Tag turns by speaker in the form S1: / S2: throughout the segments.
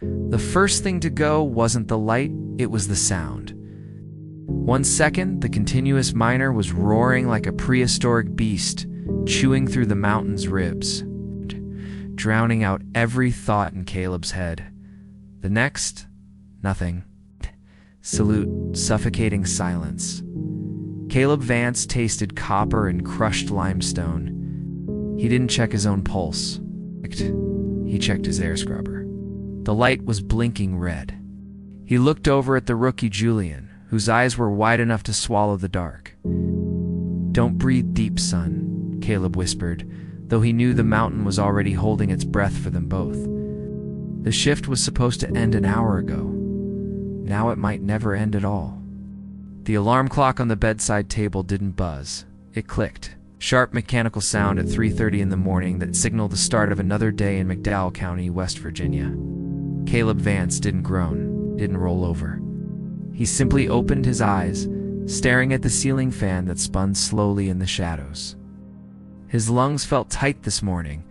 S1: The first thing to go wasn't the light, it was the sound. 1 second, the continuous miner was roaring like a prehistoric beast, chewing through the mountain's ribs, drowning out every thought in Caleb's head. The next, nothing. Salute, suffocating silence. Caleb Vance tasted copper and crushed limestone. He didn't check his own pulse. He checked his air scrubber. The light was blinking red. He looked over at the rookie Jullian, whose eyes were wide enough to swallow the dark. "Don't breathe deep, son," Caleb whispered, though he knew the mountain was already holding its breath for them both. The shift was supposed to end an hour ago. Now it might never end at all. The alarm clock on the bedside table didn't buzz. It clicked. Sharp mechanical sound at 3:30 in the morning that signaled the start of another day in McDowell County, West Virginia. Caleb Vance didn't groan, didn't roll over. He simply opened his eyes, staring at the ceiling fan that spun slowly in the shadows. His lungs felt tight this morning,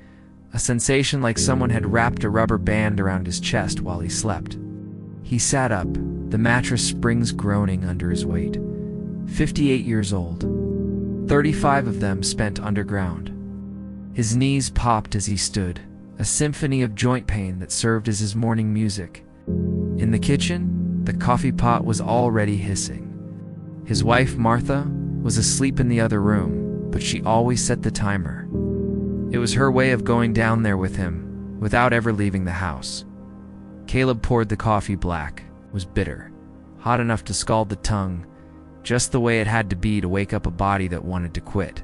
S1: a sensation like someone had wrapped a rubber band around his chest while he slept. He sat up, the mattress springs groaning under his weight. 58 years old. 35 of them spent underground. His knees popped as he stood, a symphony of joint pain that served as his morning music. In the kitchen, the coffee pot was already hissing. His wife, Martha, was asleep in the other room, but she always set the timer. It was her way of going down there with him, without ever leaving the house. Caleb poured the coffee black. It was bitter, hot enough to scald the tongue, just the way it had to be to wake up a body that wanted to quit.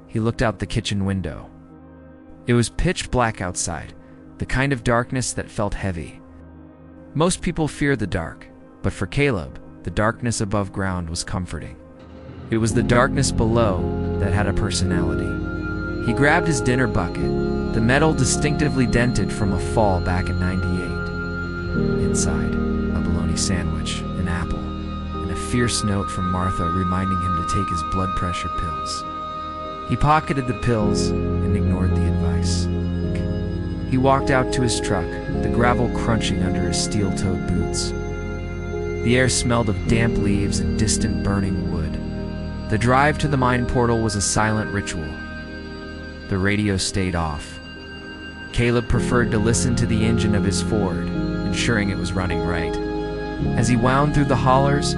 S1: He looked out the kitchen window. It was pitch black outside, the kind of darkness that felt heavy. Most people fear the dark, but for Caleb, the darkness above ground was comforting. It was the darkness below that had a personality. He grabbed his dinner bucket, the metal distinctively dented from a fall back in '98. Inside, a bologna sandwich, an apple, and a fierce note from Martha reminding him to take his blood pressure pills. He pocketed the pills and ignored the advice. He walked out to his truck, the gravel crunching under his steel-toed boots. The air smelled of damp leaves and distant burning wood. The drive to the mine portal was a silent ritual. The radio stayed off. Caleb preferred to listen to the engine of his Ford, ensuring it was running right. As he wound through the hollers,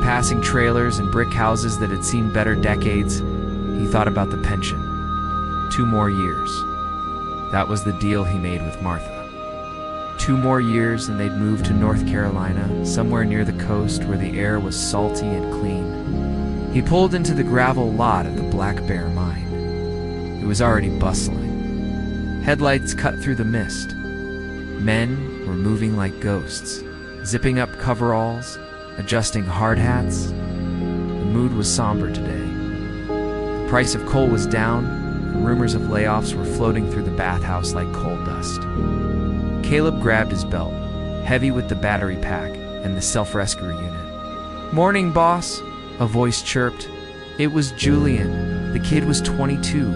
S1: passing trailers and brick houses that had seen better decades, he thought about the pension. 2 more years. That was the deal he made with Martha. 2 more years and they'd move to North Carolina, somewhere near the coast where the air was salty and clean. He pulled into the gravel lot at the Black Bear mine. It was already bustling. Headlights cut through the mist. Men were moving like ghosts, zipping up coveralls, adjusting hard hats. The mood was somber today. The price of coal was down, and rumors of layoffs were floating through the bathhouse like coal dust. Caleb grabbed his belt, heavy with the battery pack and the self-rescue unit. "Morning, boss," a voice chirped. It was Jullian. The kid was 22,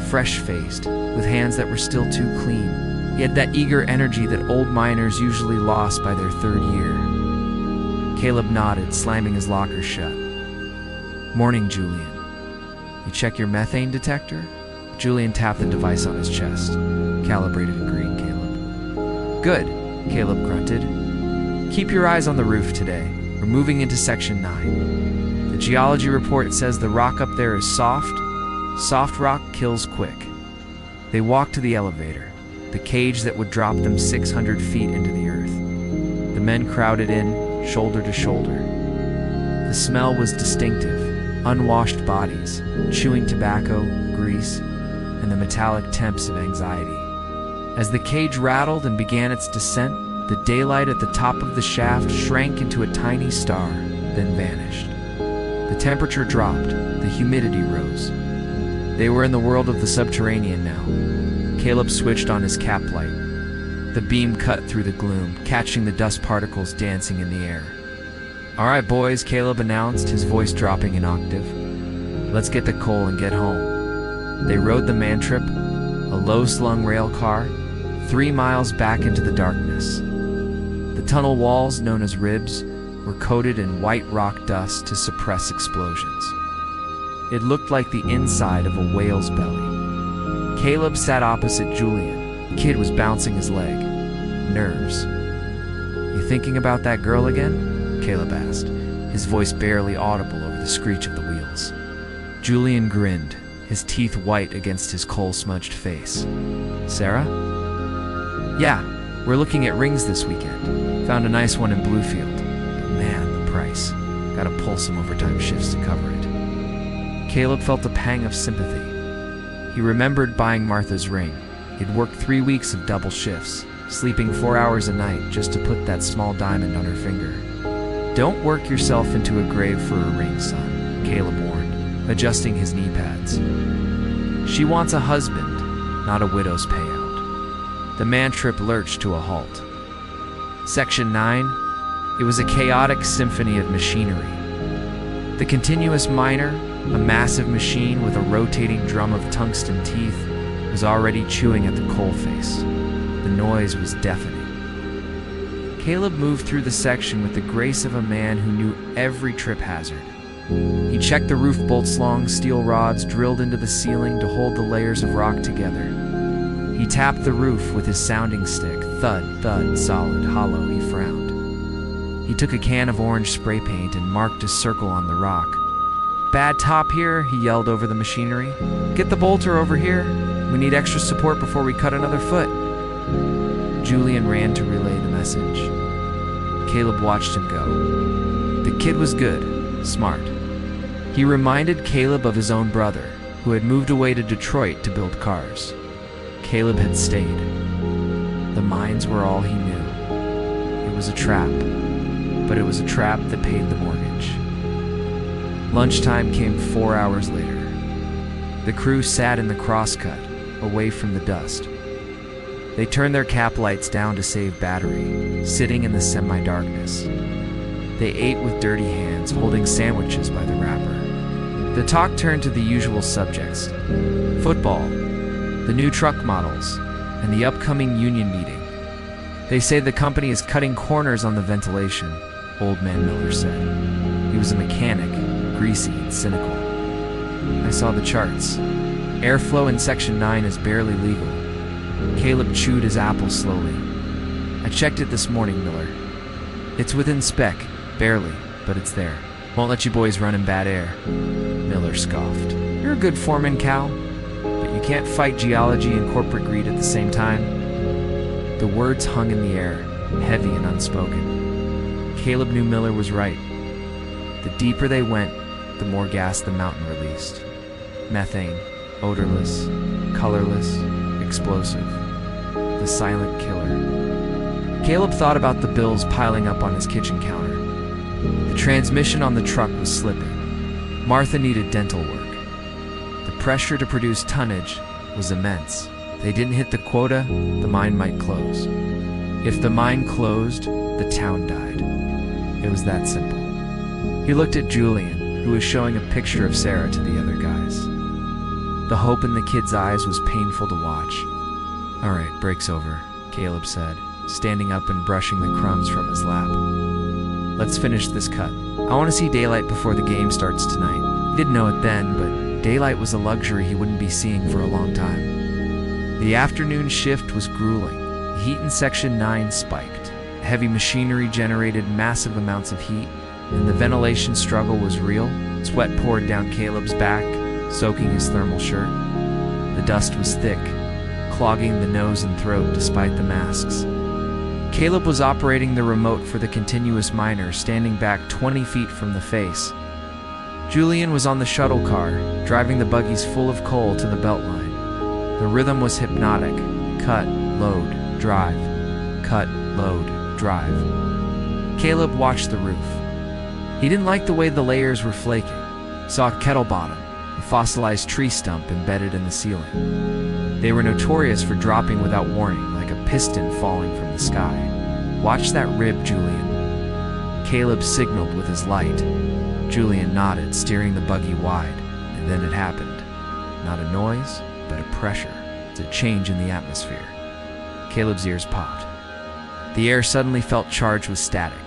S1: fresh-faced, with hands that were still too clean. He had that eager energy that old miners usually lost by their 3rd year. Caleb nodded, slamming his locker shut. "Morning, Jullian. You check your methane detector?" Jullian tapped the device on his chest. "Calibrated and green, Caleb." "Good," Caleb grunted. "Keep your eyes on the roof today. We're moving into Section 9. The geology report says the rock up there is soft. Soft rock kills quick." They walked to the elevator, the cage that would drop them 600 feet into the earth. The men crowded in, shoulder to shoulder. The smell was distinctive. Unwashed bodies, chewing tobacco, grease, and the metallic temps of anxiety. As the cage rattled and began its descent, the daylight at the top of the shaft shrank into a tiny star, then vanished. The temperature dropped, the humidity rose. They were in the world of the subterranean now. Caleb switched on his cap light. The beam cut through the gloom, catching the dust particles dancing in the air. "All right, boys," Caleb announced, his voice dropping an octave. "Let's get the coal and get home." They rode the man trip, a low-slung rail car, 3 miles back into the darkness. The tunnel walls, known as ribs, were coated in white rock dust to suppress explosions. It looked like the inside of a whale's belly. Caleb sat opposite Jullian. The kid was bouncing his leg. Nerves. "You thinking about that girl again?" Caleb asked, his voice barely audible over the screech of the wheels. Jullian grinned, his teeth white against his coal-smudged face. "Sarah?" "Yeah, we're looking at rings this weekend. Found a nice one in Bluefield. But man, the price. Gotta pull some overtime shifts to cover it." Caleb felt a pang of sympathy. He remembered buying Martha's ring. He'd worked 3 weeks of double shifts, sleeping 4 hours a night just to put that small diamond on her finger. "Don't work yourself into a grave for a ring, son," Caleb warned, adjusting his knee pads. "She wants a husband, not a widow's payout." The man trip lurched to a halt. Section 9. It was a chaotic symphony of machinery. The continuous miner, a massive machine with a rotating drum of tungsten teeth, was already chewing at the coal face. The noise was deafening. Caleb moved through the section with the grace of a man who knew every trip hazard. He checked the roof bolts, long steel rods drilled into the ceiling to hold the layers of rock together. He tapped the roof with his sounding stick. Thud, thud, solid, hollow, he frowned. He took a can of orange spray paint and marked a circle on the rock. "Bad top here," he yelled over the machinery. "Get the bolter over here. We need extra support before we cut another foot." Jullian ran to relay the message. Caleb watched him go. The kid was good, smart. He reminded Caleb of his own brother, who had moved away to Detroit to build cars. Caleb had stayed. The mines were all he knew. It was a trap, but it was a trap that paid the mortgage. Lunchtime came 4 hours later. The crew sat in the crosscut, away from the dust. They turned their cap lights down to save battery, sitting in the semi-darkness. They ate with dirty hands, holding sandwiches by the wrapper. The talk turned to the usual subjects: football, the new truck models, and the upcoming union meeting. "They say the company is cutting corners on the ventilation," Old Man Miller said. He was a mechanic, greasy and cynical. "I saw the charts. Airflow in Section 9 is barely legal." Caleb chewed his apple slowly. "I checked it this morning, Miller. It's within spec, barely, but it's there. Won't let you boys run in bad air." Miller scoffed. "You're a good foreman, Cal, but you can't fight geology and corporate greed at the same time." The words hung in the air, heavy and unspoken. Caleb knew Miller was right. The deeper they went, the more gas the mountain released. Methane, odorless, colorless, explosive. The silent killer. Caleb thought about the bills piling up on his kitchen counter. The transmission on the truck was slipping. Martha needed dental work. The pressure to produce tonnage was immense. They didn't hit the quota, the mine might close. If the mine closed, the town died. It was that simple. He looked at Jullian, who was showing a picture of Sarah to the other guys. The hope in the kid's eyes was painful to watch. "All right, break's over," Caleb said, standing up and brushing the crumbs from his lap. "Let's finish this cut. I want to see daylight before the game starts tonight." He didn't know it then, but daylight was a luxury he wouldn't be seeing for a long time. The afternoon shift was grueling. The heat in Section 9 spiked. Heavy machinery generated massive amounts of heat, and the ventilation struggle was real. Sweat poured down Caleb's back, soaking his thermal shirt. The dust was thick, clogging the nose and throat despite the masks. Caleb was operating the remote for the continuous miner, standing back 20 feet from the face. Jullian was on the shuttle car, driving the buggies full of coal to the beltline. The rhythm was hypnotic. Cut, load, drive. Cut, load, drive. Caleb watched the roof. He didn't like the way the layers were flaking. Saw a kettle bottom, a fossilized tree stump embedded in the ceiling. They were notorious for dropping without warning, like a piston falling from the sky. "Watch that rib, Jullian." Caleb signaled with his light. Jullian nodded, steering the buggy wide, and then it happened. Not a noise, but a pressure. It's a change in the atmosphere. Caleb's ears popped. The air suddenly felt charged with static.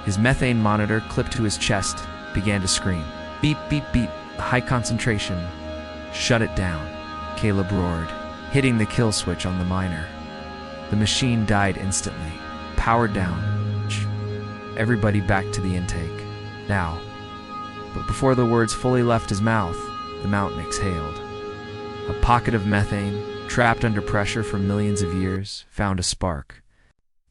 S1: His methane monitor, clipped to his chest, began to scream. Beep, beep, beep. High concentration. Shut it down, Caleb roared, hitting the kill switch on the miner. The machine died instantly. Powered down. Everybody back to the intake. Now. But before the words fully left his mouth, the mountain exhaled. A pocket of methane, trapped under pressure for millions of years, found a spark.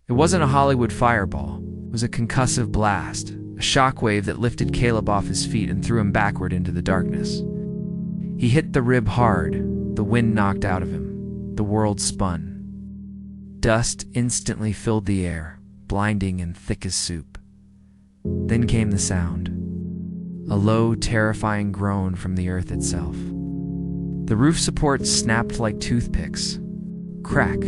S1: It wasn't a Hollywood fireball. It was a concussive blast, a shockwave that lifted Caleb off his feet and threw him backward into the darkness. He hit the rib hard. The wind knocked out of him. The world spun. Dust instantly filled the air, blinding and thick as soup. Then came the sound. A low, terrifying groan from the earth itself. The roof supports snapped like toothpicks. Crack,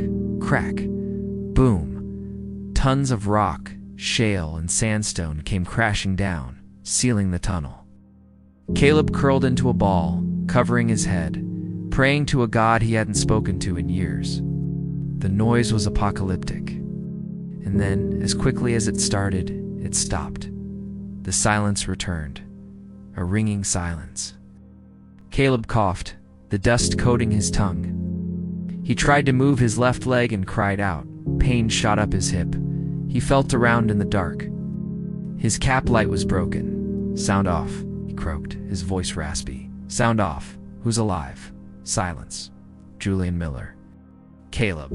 S1: crack, boom. Tons of rock, shale, and sandstone came crashing down, sealing the tunnel. Caleb curled into a ball, covering his head, praying to a god he hadn't spoken to in years. The noise was apocalyptic. And then, as quickly as it started, it stopped. The silence returned. A ringing silence. Caleb coughed, the dust coating his tongue. He tried to move his left leg and cried out. Pain shot up his hip. He felt around in the dark. His cap light was broken. Sound off, he croaked, his voice raspy. Sound off. Who's alive? Silence. Jullian Miller. Caleb.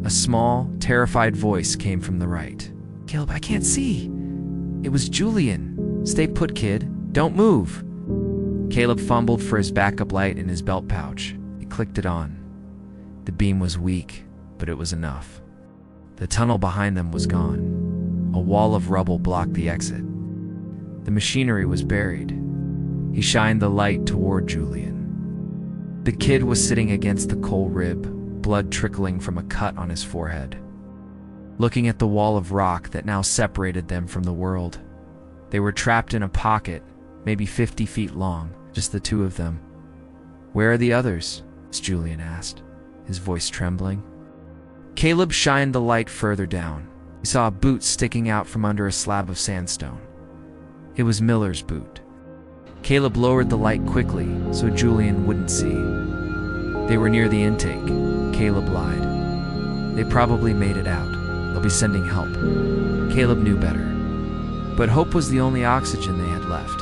S1: A small, terrified voice came from the right. Caleb, I can't see. It was Jullian. Stay put, kid. Don't move. Caleb fumbled for his backup light in his belt pouch. He clicked it on. The beam was weak, but it was enough. The tunnel behind them was gone. A wall of rubble blocked the exit. The machinery was buried. He shined the light toward Jullian. The kid was sitting against the coal rib, blood trickling from a cut on his forehead. Looking at the wall of rock that now separated them from the world. They were trapped in a pocket, maybe 50 feet long, just the two of them. Where are the others? Jullian asked, his voice trembling. Caleb shined the light further down. He saw a boot sticking out from under a slab of sandstone. It was Miller's boot. Caleb lowered the light quickly so Jullian wouldn't see. They were near the intake. Caleb lied. They probably made it out. They'll be sending help. Caleb knew better. But hope was the only oxygen they had left.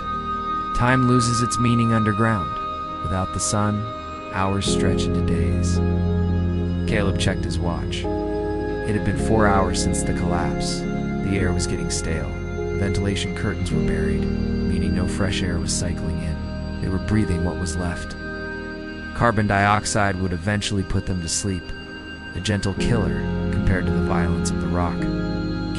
S1: Time loses its meaning underground. Without the sun, hours stretch into days. Caleb checked his watch. It had been 4 hours since the collapse. The air was getting stale. Ventilation curtains were buried, meaning no fresh air was cycling in. They were breathing what was left. Carbon dioxide would eventually put them to sleep, a gentle killer compared to the violence of the rock.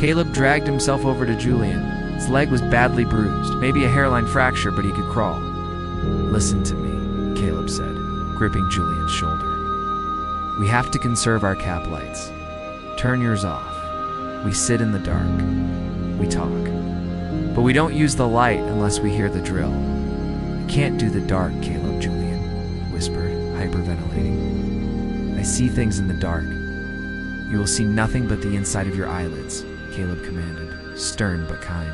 S1: Caleb dragged himself over to Jullian. His leg was badly bruised, maybe a hairline fracture, but he could crawl. Listen to me, Caleb said, gripping Jullian's shoulder. We have to conserve our cap lights. Turn yours off. We sit in the dark. We talk. But we don't use the light unless we hear the drill. I can't do the dark, Caleb, Jullian whispered, hyperventilating. I see things in the dark. You will see nothing but the inside of your eyelids, Caleb commanded, stern but kind.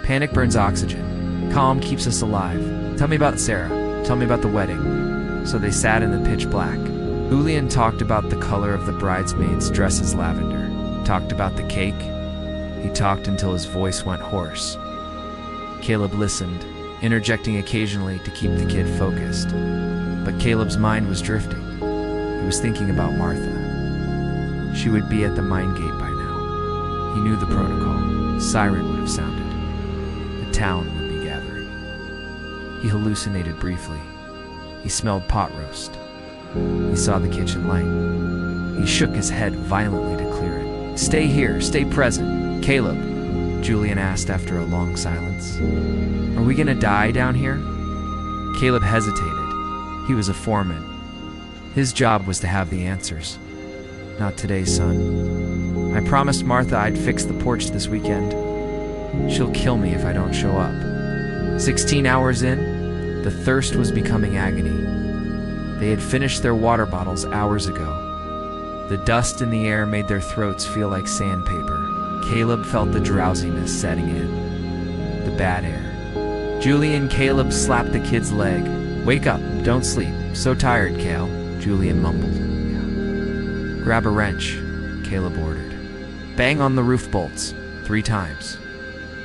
S1: Panic burns oxygen. Calm keeps us alive. Tell me about Sarah. Tell me about the wedding. So they sat in the pitch black. Jullian talked about the color of the bridesmaids' dresses lavender. Talked about the cake. He talked until his voice went hoarse. Caleb listened, interjecting occasionally to keep the kid focused. But Caleb's mind was drifting. He was thinking about Martha. She would be at the mine gate by now. He knew the protocol. The siren would have sounded. The town would be gathering. He hallucinated briefly. He smelled pot roast. He saw the kitchen light. He shook his head violently to clear it. Stay here, stay present. Caleb, Jullian asked after a long silence. Are we gonna die down here? Caleb hesitated. He was a foreman. His job was to have the answers. Not today, son. I promised Martha I'd fix the porch this weekend. She'll kill me if I don't show up. 16 hours in, the thirst was becoming agony. They had finished their water bottles hours ago. The dust in the air made their throats feel like sandpaper. Caleb felt the drowsiness setting in. The bad air. Jullian Caleb slapped the kid's leg. "Wake up, don't sleep. So tired, Cal," Jullian mumbled. "Grab a wrench," Caleb ordered. "Bang on the roof bolts. 3 times.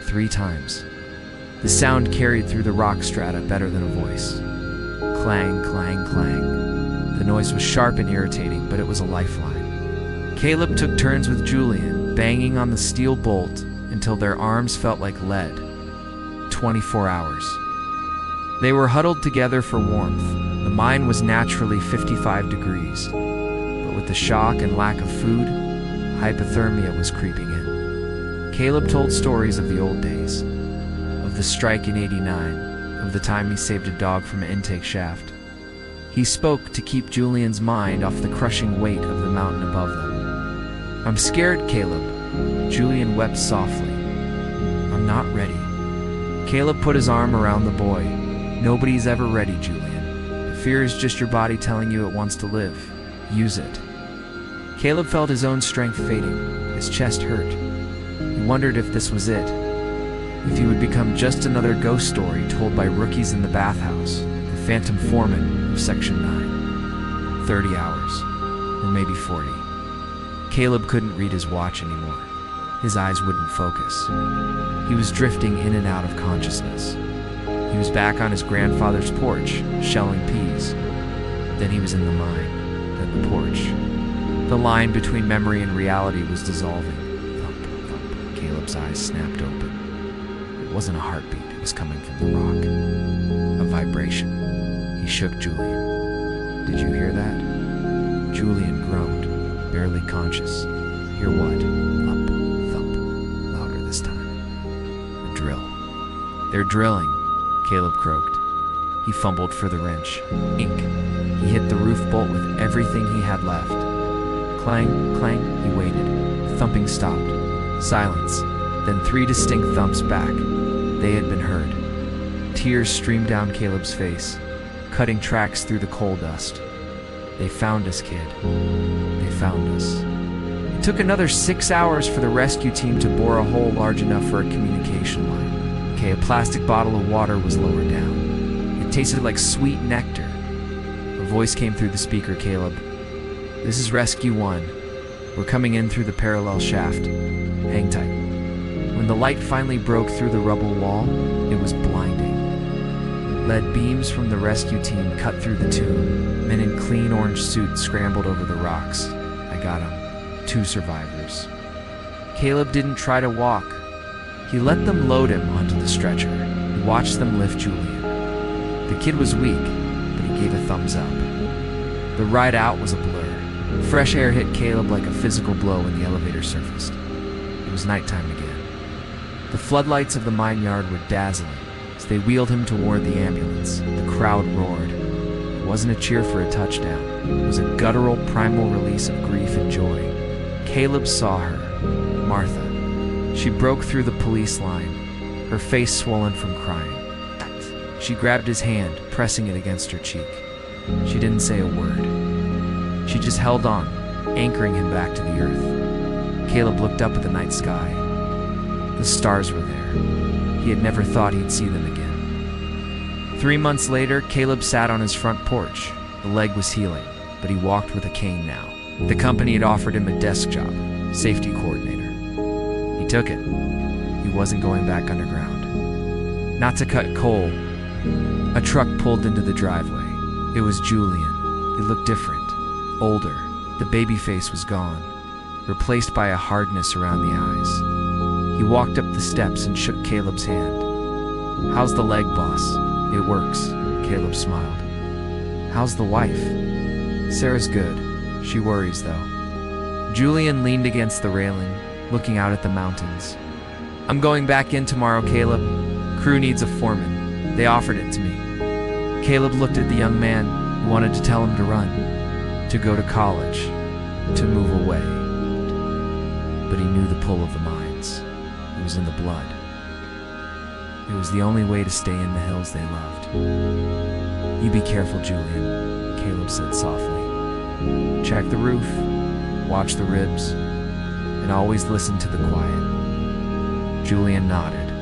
S1: 3 times. The sound carried through the rock strata better than a voice. Clang, clang, clang. The noise was sharp and irritating, but it was a lifeline. Caleb took turns with Jullian, banging on the steel bolt until their arms felt like lead. 24 hours. They were huddled together for warmth. The mine was naturally 55 degrees, but with the shock and lack of food, hypothermia was creeping in. Caleb told stories of the old days, of the strike in '89, of the time he saved a dog from an intake shaft. He spoke to keep Jullian's mind off the crushing weight of the mountain above them. "I'm scared, Caleb." Jullian wept softly. "I'm not ready." Caleb put his arm around the boy. "Nobody's ever ready, Jullian. The fear is just your body telling you it wants to live. Use it." Caleb felt his own strength fading. His chest hurt. He wondered if this was it. If he would become just another ghost story told by rookies in the bathhouse, the phantom foreman of Section 9. 30 hours, or maybe 40. Caleb couldn't read his watch anymore. His eyes wouldn't focus. He was drifting in and out of consciousness. He was back on his grandfather's porch, shelling peas. Then he was in the mine, then the porch. The line between memory and reality was dissolving. Thump, thump. Caleb's eyes snapped open. It wasn't a heartbeat, it was coming from the rock. A vibration. He shook Jullian. "Did you hear that?" Jullian groaned, barely conscious. "Hear what?" Up, thump, louder this time. "The drill." "They're drilling," Caleb croaked. He fumbled for the wrench. Ink. He hit the roof bolt with everything he had left. Clang, clang, he waited. Thumping stopped. Silence. Then 3 distinct thumps back. They had been heard. Tears streamed down Caleb's face, cutting tracks through the coal dust. "They found us, kid. They found us." It took another 6 hours for the rescue team to bore a hole large enough for a communication line. Okay, a plastic bottle of water was lowered down. It tasted like sweet nectar. A voice came through the speaker. "Caleb, this is Rescue 1. We're coming in through the parallel shaft. Hang tight." When the light finally broke through the rubble wall, it was blinding. Lead beams from the rescue team cut through the tube. Men in clean orange suits scrambled over the rocks. "I got him. 2 survivors." Caleb didn't try to walk. He let them load him onto the stretcher. He watched them lift Jullian. The kid was weak, but he gave a thumbs up. The ride out was a blur. Fresh air hit Caleb like a physical blow when the elevator surfaced. It was nighttime again. The floodlights of the mine yard were dazzling. As they wheeled him toward the ambulance, the crowd roared. It wasn't a cheer for a touchdown. It was a guttural, primal release of grief and joy. Caleb saw her, Martha. She broke through the police line, her face swollen from crying. She grabbed his hand, pressing it against her cheek. She didn't say a word. She just held on, anchoring him back to the earth. Caleb looked up at the night sky. The stars were there. He had never thought he'd see them again. 3 months later, Caleb sat on his front porch. The leg was healing, but he walked with a cane now. The company had offered him a desk job, safety coordinator. He took it. He wasn't going back underground. Not to cut coal. A truck pulled into the driveway. It was Jullian. He looked different, older. The baby face was gone, replaced by a hardness around the eyes. He walked up the steps and shook Caleb's hand. "How's the leg, boss?" "It works," Caleb smiled. "How's the wife?" "Sarah's good. She worries, though." Jullian leaned against the railing, looking out at the mountains. "I'm going back in tomorrow, Caleb. Crew needs a foreman. They offered it to me." Caleb looked at the young man who wanted to tell him to run, to go to college, to move away. But he knew the pull of the mines. It was in the blood. It was the only way to stay in the hills they loved. "You be careful, Jullian," Caleb said softly. "Check the roof. watch the ribs, and always listen to the quiet. Jullian nodded.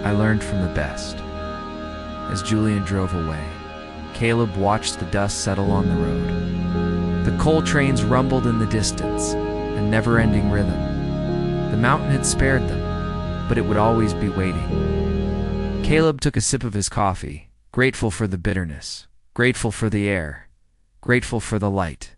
S1: I learned from the best. As Jullian drove away, Caleb watched the dust settle on the road. The coal trains rumbled in the distance, a never-ending rhythm. The mountain had spared them, but it would always be waiting. Caleb took a sip of his coffee, grateful for the bitterness, grateful for the air, grateful for the light.